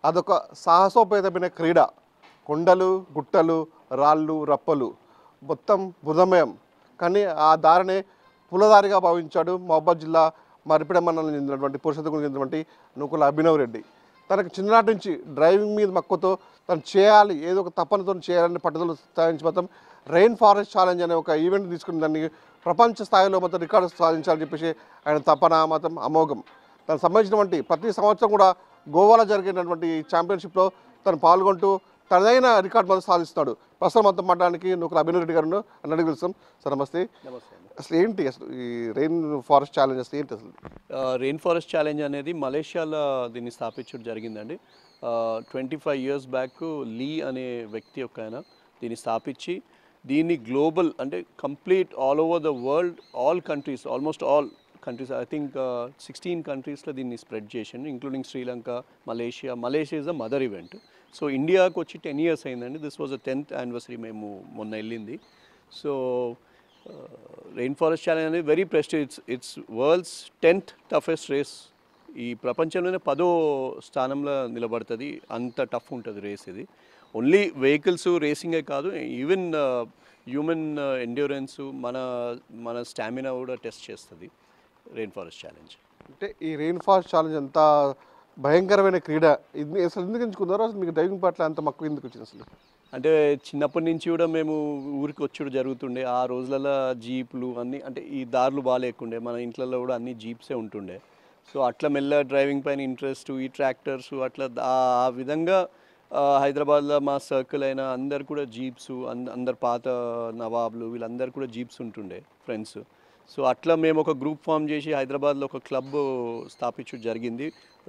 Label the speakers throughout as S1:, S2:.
S1: అదొక సాహసోపేతమైన క్రీడ. కొండలు, గుట్టలు, రాళ్ళు, రప్పలు మొత్తం బురదమయం. కానీ ఆ దారినే పులదారిగా భావించాడు మహబూబాద్ జిల్లా మరిపెడ మండలం చెందినటువంటి పురుషోత్తకు చెందినటువంటి నూకుల అభినవ్ రెడ్డి. తనకు చిన్ననాటి నుంచి డ్రైవింగ్ మీద మక్కువతో తను చేయాలి, ఏదో ఒక తపనతో చేయాలని పట్టుదల సాధించి మొత్తం రెయిన్ ఫారెస్ట్ ఛాలెంజ్ అనే ఒక ఈవెంట్ తీసుకుని దాన్ని ప్రపంచ స్థాయిలో మొత్తం రికార్డు సాధించాలని చెప్పేసి ఆయన తపన మొత్తం అమోఘం. తనకు సంబంధించినటువంటి ప్రతి సంవత్సరం కూడా గోవాలో జరిగేటటువంటి ఛాంపియన్షిప్లో తను పాల్గొంటూ తనదైన రికార్డు మొదలు సాధిస్తున్నాడు. ప్రస్తుతం మొత్తం మాట్లాడడానికి నూకుల అభినవ్ రెడ్డి గారు అన్నట్టు తెలుస్తాం. సార్ నమస్తే. అసలు ఏంటి అసలు ఈ రెయిన్ ఫారెస్ట్ ఛాలెంజ్ అసలు ఏంటి? అసలు
S2: రెయిన్ ఫారెస్ట్ ఛాలెంజ్ అనేది మలేషియాలో దీన్ని స్థాపించడం జరిగిందండి. 25 years బ్యాక్ లీ అనే వ్యక్తి ఒక ఆయన దీన్ని స్థాపించి దీన్ని గ్లోబల్ అంటే complete all over the world all countries almost all countries I think 16 కంట్రీస్లో దీన్ని స్ప్రెడ్ చేసిండు including Sri Lanka, Malaysia is the mother event. So ఇండియాకు వచ్చి 10 years అయిందండి. This was the 10th anniversary మేము మొన్న వెళ్ళింది. సో రెయిన్ ఫారెస్ట్ ఛాలెంజ్ అనేది very prestige. It's world's 10th toughest race. ఈ ప్రపంచంలోనే 10వ స్థానంలో నిలబడుతుంది. అంత టఫ్ ఉంటుంది రేస్ ఇది. ఓన్లీ వెహికల్స్ రేసింగే కాదు, ఈవెన్ హ్యూమన్ ఎండ్యూరెన్స్ మన స్టామినా కూడా టెస్ట్ చేస్తుంది రెయిన్ ఫారెస్ట్ ఛాలెంజ్.
S1: అంటే ఈ రెయిన్ ఫారెస్ట్ ఛాలెంజ్ అంత భయంకరమైన క్రీడ. ఇది అసలు ఎందుకు ఎంచుకున్నారో, అసలు మీకు డ్రైవింగ్ పట్ల అంత మక్కువ ఎందుకు వచ్చింది అసలు?
S2: అంటే చిన్నప్పటి నుంచి కూడా మేము ఊరికి వచ్చుడు జరుగుతుండే. ఆ రోజులలో జీపులు అన్నీ అంటే ఈ దారులు బాగాలేకుండే, మన ఇంట్లలో కూడా అన్ని జీప్సే ఉంటుండే. సో అట్లా మెల్ల డ్రైవింగ్ పైన ఇంట్రెస్ట్, ఈ ట్రాక్టర్స్ అట్లా ఆ విధంగా హైదరాబాద్లో మా సర్కిల్ అయిన అందరు కూడా జీప్స్, అందరు పాత నవాబ్లు వీళ్ళందరూ కూడా జీప్స్ ఉంటుండే ఫ్రెండ్స్. సో అట్లా మేము ఒక గ్రూప్ ఫామ్ చేసి హైదరాబాద్లో ఒక క్లబ్ స్థాపించడం జరిగింది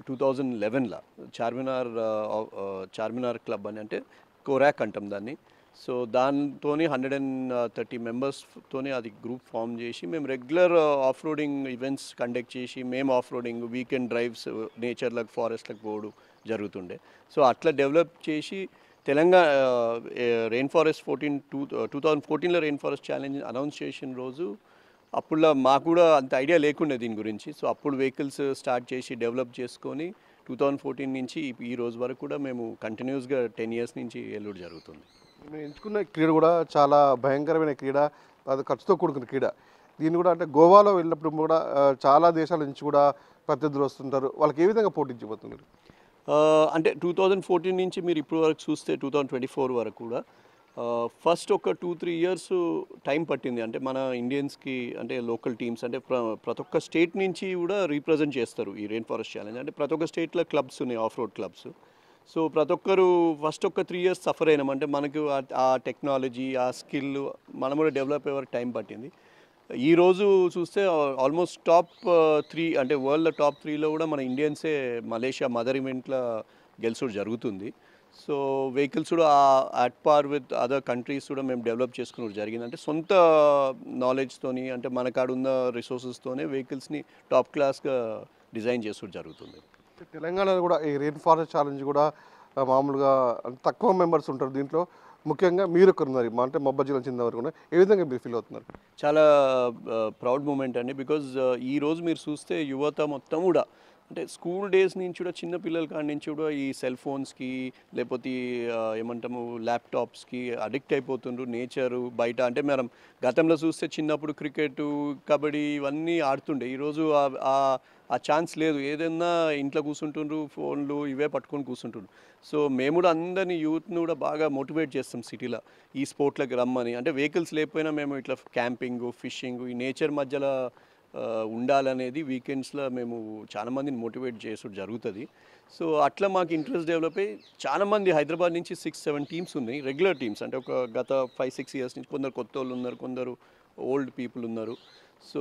S2: 2011లో. చార్మినార్ క్లబ్ అని, అంటే కోరాక్ అంటాం దాన్ని. సో దాంతో 130 మెంబర్స్తోనే అది గ్రూప్ ఫామ్ చేసి మేము regular off roading events conduct చేసి మేము ఆఫ్ రోడింగ్ వీకెండ్ డ్రైవ్స్ నేచర్లకు ఫారెస్ట్లకు పోవడం జరుగుతుండే. సో అట్లా డెవలప్ చేసి తెలంగాణ రెయిన్ ఫారెస్ట్ 2014లో రెయిన్ ఫారెస్ట్ ఛాలెంజ్ అనౌన్స్ చేసిన రోజు అప్పుడు మాకు కూడా అంత ఐడియా లేకుండే దీని గురించి. సో అప్పుడు వెహికల్స్ స్టార్ట్ చేసి డెవలప్ చేసుకొని 2014 నుంచి ఈ రోజు వరకు కూడా మేము కంటిన్యూస్గా 10 years నుంచి వెళ్ళడం జరుగుతుంది.
S1: మేము ఎంచుకున్న క్రీడ కూడా చాలా భయంకరమైన క్రీడ, అది ఖర్చుతో కూడుకున్న క్రీడ. దీన్ని కూడా అంటే గోవాలో వెళ్ళినప్పుడు కూడా చాలా దేశాల నుంచి కూడా ప్రత్యర్థులు వస్తుంటారు. వాళ్ళకి ఏ విధంగా పోటీంచబోతున్నారు?
S2: అంటే 2014 నుంచి మీరు ఇప్పుడు వరకు చూస్తే 2024 వరకు కూడా ఫస్ట్ ఒక 2-3 years టైం పట్టింది. అంటే మన ఇండియన్స్కి అంటే లోకల్ టీమ్స్ అంటే ప్రతి ఒక్క స్టేట్ నుంచి కూడా రీప్రజెంట్ చేస్తారు ఈ రెయిన్ ఫారెస్ట్ ఛాలెంజ్. అంటే ప్రతి ఒక్క స్టేట్లో క్లబ్స్ ఉన్నాయి, ఆఫ్ రోడ్ క్లబ్స్. సో ప్రతి ఒక్కరు ఫస్ట్ ఒక 3 years సఫర్ అయినాం. అంటే మనకు ఆ టెక్నాలజీ, ఆ స్కిల్ మనం కూడా డెవలప్ అయ్యే వరకు టైం పట్టింది. ఈరోజు చూస్తే ఆల్మోస్ట్ టాప్ 3 అంటే వరల్డ్ టాప్ 3లో కూడా మన ఇండియన్సే మలేషియా మదర్ ఈవెంట్లో గెలుచుడు జరుగుతుంది. సో వెహికల్స్ కూడా at par with other countries కూడా మేము డెవలప్ చేసుకున్నది జరిగింది. అంటే సొంత నాలెడ్జ్తోని అంటే మన కాడ ఉన్న రిసోర్సెస్తోనే వెహికల్స్ని టాప్ క్లాస్గా డిజైన్ చేసుకుంటూ జరుగుతుంది.
S1: తెలంగాణలో కూడా ఈ రెయిన్ ఫారెస్ట్ ఛాలెంజ్ కూడా మామూలుగా తక్కువ మెంబర్స్ ఉంటారు దీంట్లో. ముఖ్యంగా మీరు ఒకరున్నారు, అంటే మహబూబాద్ జిల్లా చెందిన వరకు ఏ విధంగా మీరు ఫీల్ అవుతున్నారు?
S2: చాలా ప్రౌడ్ మూమెంట్ అండి. బికాజ్ ఈరోజు మీరు చూస్తే యువత మొత్తం కూడా అంటే స్కూల్ డేస్ నుంచి కూడా చిన్న పిల్లల కాడి నుంచి కూడా ఈ సెల్ ఫోన్స్కి లేకపోతే ఏమంటాము ల్యాప్టాప్స్కి అడిక్ట్ అయిపోతుండ్రు. నేచరు బయట అంటే మనం గతంలో చూస్తే చిన్నప్పుడు క్రికెట్, కబడ్డీ ఇవన్నీ ఆడుతుండే. ఈరోజు ఆ ఛాన్స్ లేదు. ఏదైనా ఇంట్లో కూర్చుంటుండ్రు, ఫోన్లు ఇవే పట్టుకొని కూర్చుంటుండ్రు. సో మేము కూడా అందరినీ యూత్ని కూడా బాగా మోటివేట్ చేస్తాం సిటీలో ఈ స్పోర్ట్లకు రమ్మని. అంటే వెహికల్స్ లేకపోయినా మేము ఇట్లా క్యాంపింగ్, ఫిషింగ్ ఈ నేచర్ మధ్యలో ఉండాలనేది వీకెండ్స్లో మేము చాలామందిని మోటివేట్ చేసుడు జరుగుతుంది. సో అట్లా మాకు ఇంట్రెస్ట్ డెవలప్ అయ్యి చాలామంది హైదరాబాద్ నుంచి 6-7 టీమ్స్ ఉన్నాయి, రెగ్యులర్ టీమ్స్. అంటే ఒక గత 5-6 years నుంచి కొందరు కొత్త వాళ్ళు ఉన్నారు, కొందరు ఓల్డ్ పీపుల్ ఉన్నారు. సో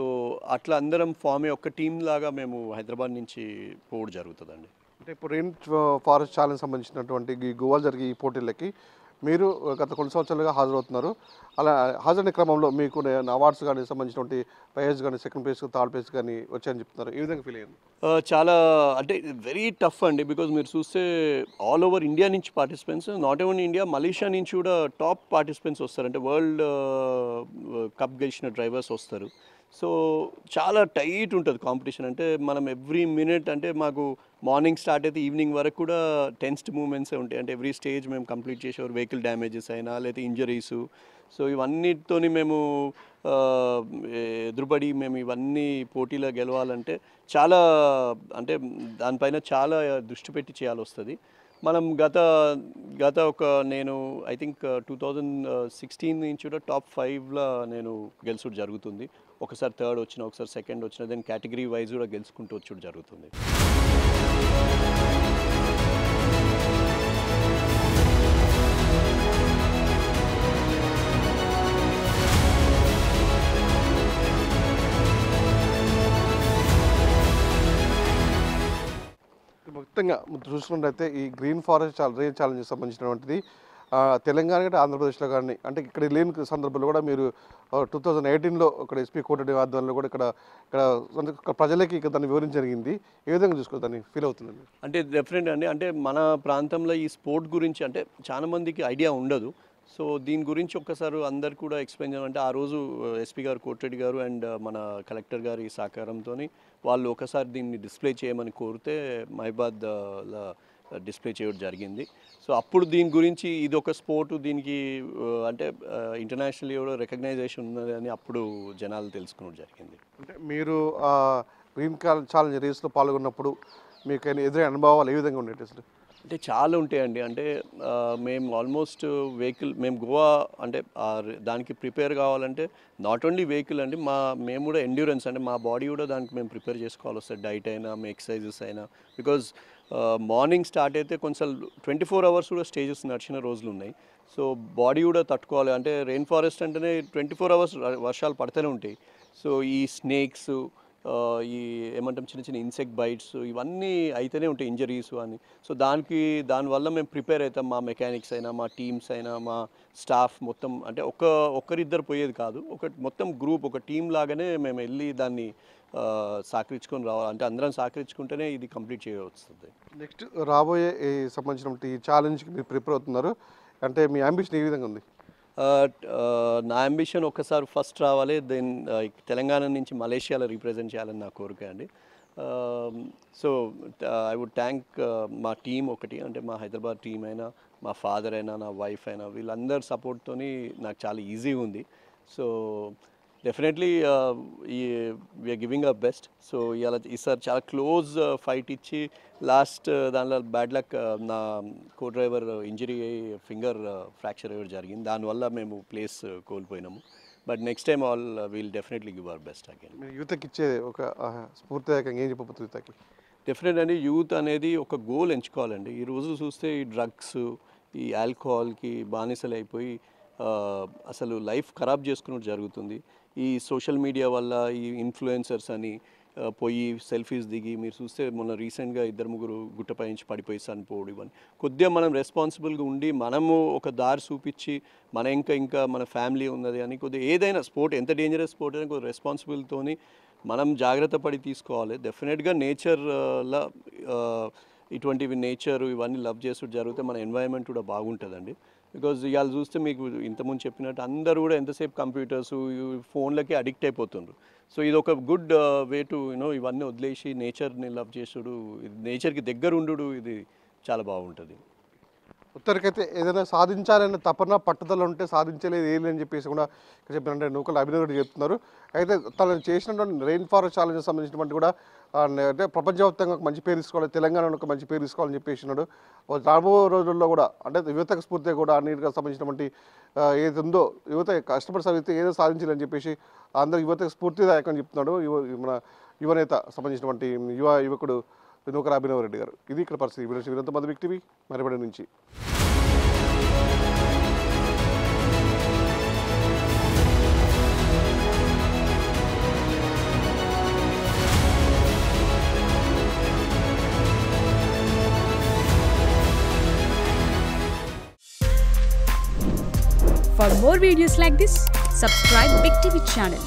S2: అట్లా అందరం ఫామ్ అయ్యి ఒక టీం లాగా మేము హైదరాబాద్ నుంచి పోవడం జరుగుతుందండి.
S1: అంటే ఇప్పుడు రెయిన్ ఫారెస్ట్ ఛాలెంజ్ సంబంధించినటువంటి ఈ గోవాలో జరిగే ఈ పోటీలకి మీరు గత కొన్ని సంవత్సరాలుగా హాజరవుతున్నారు. అలా హాజరైన క్రమంలో మీకు అవార్డ్స్ కానీ సంబంధించినటువంటి ప్రైజ్ కానీ, సెకండ్ ప్లేస్, థర్డ్ ప్లేస్ కానీ వచ్చాయని చెప్తున్నారు. ఏ విధంగా ఫీల్ అయ్యింది?
S2: చాలా అంటే వెరీ టఫ్ అండి. బికాజ్ మీరు చూస్తే ఆల్ ఓవర్ ఇండియా నుంచి participants, not only India, Malaysia నుంచి కూడా టాప్ పార్టిసిపెంట్స్ వస్తారు. అంటే వరల్డ్ కప్ గెలిచిన డ్రైవర్స్ వస్తారు. సో చాలా టైట్ ఉంటుంది కాంపిటీషన్. అంటే మనం ఎవ్రీ మినిట్ అంటే మాకు మార్నింగ్ స్టార్ట్ అయితే ఈవినింగ్ వరకు కూడా టెన్స్డ్ మూమెంట్సే ఉంటాయి. అంటే ఎవ్రీ స్టేజ్ మేము కంప్లీట్ చేసేవారు, వెహికల్ డ్యామేజెస్ అయినా లేకపోతే ఇంజరీస్. సో ఇవన్నిటితోని మేము ఎదురుపడి మేము ఇవన్నీ పోటీలో గెలవాలంటే చాలా అంటే దానిపైన చాలా దృష్టి పెట్టి చేయాల్సి వస్తుంది. మనం గత ఒక నేను ఐ థింక్ 2016 నుంచి కూడా టాప్ 5లో నేను గెలుచుడు జరుగుతుంది. ఒకసారి థర్డ్ వచ్చిన, ఒకసారి సెకండ్ వచ్చిన, దెన్ కేటగిరీ వైజ్ కూడా గెలుచుకుంటూ వచ్చుడు జరుగుతుంది.
S1: మొత్తంగా చూసుకున్నట్టయితే ఈ గ్రీన్ ఫారెస్ట్ రేంజ్ ఛాలెంజ్కి సంబంధించినటువంటిది తెలంగాణ అంటే ఆంధ్రప్రదేశ్లో కానీ అంటే ఇక్కడ లేని సందర్భంలో కూడా మీరు 2018లో ఇక్కడ ఎస్పీ కోటరెడ్డి ఆధ్వర్యంలో కూడా ఇక్కడ ప్రజలకి ఇక్కడ దాన్ని వివరించడం జరిగింది. ఏ విధంగా చూసుకోవాలి, దాన్ని ఫీల్ అవుతుందండి?
S2: అంటే డెఫినెట్ అండి. అంటే మన ప్రాంతంలో ఈ స్పోర్ట్ గురించి అంటే చాలా మందికి ఐడియా ఉండదు. సో దీని గురించి ఒక్కసారి అందరు కూడా ఎక్స్ప్లెయిన్ చేయాలంటే ఆ రోజు ఎస్పీ గారు కోటిరెడ్డి గారు అండ్ మన కలెక్టర్ గారి సహకారంతో వాళ్ళు ఒకసారి దీన్ని డిస్ప్లే చేయమని కోరితే మహిబాద్లో డిస్ప్లే చేయడం జరిగింది. సో అప్పుడు దీని గురించి ఇది ఒక స్పోర్టు, దీనికి అంటే ఇంటర్నేషనల్లీ కూడా రికగ్నైజేషన్ ఉన్నదని అప్పుడు జనాలు తెలుసుకోవడం జరిగింది.
S1: అంటే మీరు గ్రీన్ ఛాలెంజ్ రేస్లో పాల్గొన్నప్పుడు మీకు ఎదురైన అనుభవాలు ఏ విధంగా ఉండేవి అసలు?
S2: అంటే చాలా ఉంటాయండి. అంటే మేము ఆల్మోస్ట్ వెహికల్ మేము గోవా అంటే దానికి ప్రిపేర్ కావాలంటే నాట్ ఓన్లీ వెహికల్ అండి, మేము కూడా ఎండ్యూరెన్స్ అంటే మా బాడీ కూడా దానికి మేము ప్రిపేర్ చేసుకోవాలి వస్తుంది. డైట్ అయినా మీ ఎక్సర్సైజెస్ అయినా, బికాజ్ మార్నింగ్ స్టార్ట్ అయితే కొంచెం 24 hours కూడా స్టేజెస్ నడిచిన రోజులు ఉన్నాయి. సో బాడీ కూడా తట్టుకోవాలి. అంటే రెయిన్ ఫారెస్ట్ అంటేనే 24 hours వర్షాలు పడుతూనే ఉంటాయి. సో ఈ స్నేక్స్ ఈ ఏమంటాం చిన్న చిన్న ఇన్సెక్ట్ బైట్స్ ఇవన్నీ అయితేనే ఉంటాయి, ఇంజరీస్ అని. సో దానివల్ల మేము ప్రిపేర్ అవుతాం. మా మెకానిక్స్ అయినా, మా టీమ్స్ అయినా, మా స్టాఫ్ మొత్తం అంటే ఒక్కరిద్దరు పోయేది కాదు, మొత్తం గ్రూప్ ఒక టీం లాగానే మేము వెళ్ళి దాన్ని సహకరించుకొని రావాలి. అంటే అందరం సహకరించుకుంటేనే ఇది కంప్లీట్ చేయవస్తుంది.
S1: నెక్స్ట్ రాబోయే సంబంధించిన ఈ ఛాలెంజ్కి మీరు ప్రిపేర్ అవుతున్నారు అంటే మీ అంబిషన్ ఏ విధంగా ఉంది?
S2: నా అంబిషన్ ఒక్కసారి ఫస్ట్ రావాలి, దెన్ తెలంగాణ నుంచి మలేషియాలో రిప్రజెంట్ చేయాలని నా కోరిక అండి. సో ఐ వుడ్ థ్యాంక్ మా టీం ఒకటి, అంటే మా హైదరాబాద్ టీం అయినా, మా ఫాదర్ అయినా, నా వైఫ్ అయినా, వీళ్ళందరి సపోర్ట్తోని నాకు చాలా ఈజీగా ఉంది. So definitely we are giving our best. So ఈసారి చాలా క్లోజ్ ఫైట్ ఇచ్చి లాస్ట్ దానిలో బ్యాడ్ లక్ నా కో డ్రైవర్ ఇంజరీ అయ్యి ఫింగర్ ఫ్రాక్చర్ అయ్యడం జరిగింది. దానివల్ల మేము ప్లేస్ కోల్పోయినాము. But next time all we'll definitely give our best again.
S1: యూత్కి ఇచ్చే ఒక స్ఫూర్తిదాయకంగా ఏం చెప్పబోతుంది యూత్కి?
S2: డెఫినెట్ అండి, యూత్ అనేది ఒక గోల్ ఎంచుకోవాలండి. ఈరోజు చూస్తే ఈ డ్రగ్స్, ఈ ఆల్కహాల్కి బానిసలు అయిపోయి అసలు లైఫ్ ఖరాబ్ చేసుకున్నట్టు జరుగుతుంది. ఈ సోషల్ మీడియా వల్ల ఈ ఇన్ఫ్లుయెన్సర్స్ అని పోయి సెల్ఫీస్ దిగి మీరు చూస్తే మొన్న రీసెంట్గా 2-3 గుట్టపై నుంచి పడిపోయి చనిపోవడం, ఇవన్నీ కొద్దిగా మనం రెస్పాన్సిబుల్గా ఉండి మనము ఒక దారి చూపించి ఇంకా మన ఫ్యామిలీ ఉన్నది అని కొద్దిగా ఏదైనా స్పోర్ట్ ఎంత డేంజరస్ స్పోర్ట్ అయినా కొద్దిగా రెస్పాన్సిబిలిటీతోని మనం జాగ్రత్త పడి తీసుకోవాలి. డెఫినెట్గా నేచర్లో ఇటువంటివి నేచర్ ఇవన్నీ లవ్ చేస్తూ జరిగితే మన ఎన్వైరన్మెంట్ కూడా బాగుంటుందండి. బికాజ్ ఇవాళ చూస్తే మీకు ఇంతకుముందు చెప్పినట్టు అందరూ కూడా ఎంతసేపు కంప్యూటర్స్ ఫోన్లకి అడిక్ట్ అయిపోతుండ్రు. సో ఇది ఒక గుడ్ వే టు ఇవన్నీ వదిలేసి నేచర్ని లవ్ చేసుడు, నేచర్కి దగ్గర ఉండు, ఇది చాలా బాగుంటుంది.
S1: ఉత్తరికైతే ఏదైనా సాధించాలనే తపన పట్టుదల ఉంటే సాధించలేదు ఏది అని చెప్పేసి కూడా చెప్పినంటే నూకల అభినవ్ రెడ్డి చెప్తున్నారు. అయితే తను చేసినటువంటి రెయిన్ ఫారెస్ట్ ఛాలెంజ్ సంబంధించినటువంటి కూడా అంటే ప్రపంచవ్యాప్తంగా ఒక మంచి పేరు తీసుకోవాలి, తెలంగాణలో ఒక మంచి పేరు తీసుకోవాలని చెప్పేసినాడు. రాబో రోజుల్లో కూడా అంటే యువతకు స్ఫూర్తిగా కూడా అన్నిటికి సంబంధించినటువంటి ఏది ఉందో యువత కష్టపడి సాధిస్తే ఏదో సాధించాలని చెప్పేసి అందరూ యువతకు స్ఫూర్తిదాయకం చెప్తున్నాడు మన యువనేత సంబంధించినటువంటి యువకుడు నూకల అభినవ్ రెడ్డి గారు. ఇది ఇక్కడ పరిస్థితి. వీరంతా మధు బిగ్ టీవీ మరిపడి నుంచి.
S3: For more videos like this, subscribe Big TV channel.